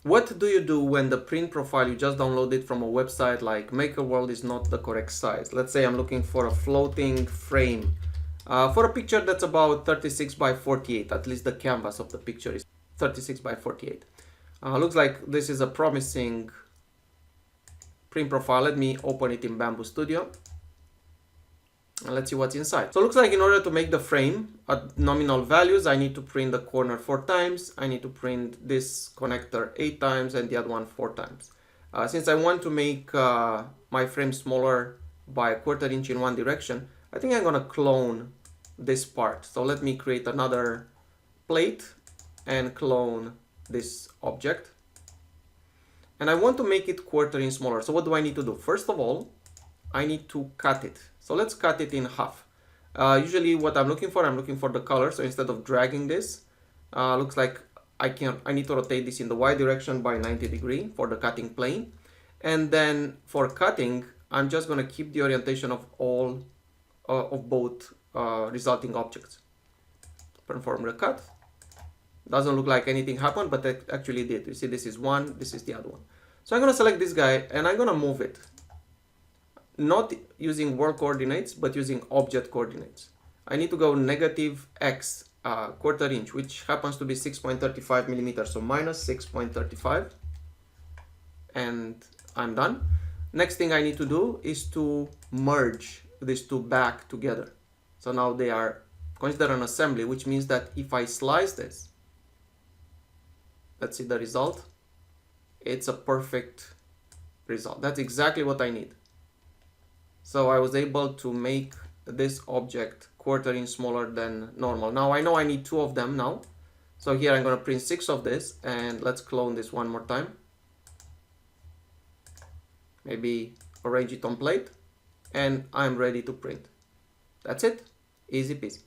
What do you do when the print profile you just downloaded from a website like MakerWorld is not the correct size? Let's say I'm looking for a floating frame for a picture that's about 36 by 48. At least the canvas of the picture is 36 by 48. Looks like this is a promising print profile. Let me open it in Bambu Studio. And let's see what's inside. So it looks like in order to make the frame at nominal values, I need to print the corner 4 times. I need to print this connector 8 times and the other one 4 times. Since I want to make my frame smaller by 1/4 inch in one direction, I think I'm gonna clone this part. So let me create another plate and clone this object. And I want to make it 1/4 inch smaller. So what do I need to do? First of all, I need to cut it. So let's cut it in half. Usually what I'm looking for the color. So instead of dragging this, looks like I need to rotate this in the Y direction by 90 degrees for the cutting plane. And then for cutting, I'm just gonna keep the orientation of all of both resulting objects. Perform the cut. Doesn't look like anything happened, but it actually did. You see, this is one, this is the other one. So I'm gonna select this guy and I'm gonna move it. Not using world coordinates, but using object coordinates. I need to go negative X 1/4 inch, which happens to be 6.35 millimeters, so minus 6.35. And I'm done. Next thing I need to do is to merge these two back together. So now they are considered an assembly, which means that if I slice this, let's see the result. It's a perfect result. That's exactly what I need. So I was able to make this object 1/4 inch smaller than normal. Now I know I need 2 of them now. So here I'm going to print 6 of this, and let's clone this one more time. Maybe arrange it on plate, and I'm ready to print. That's it. Easy peasy.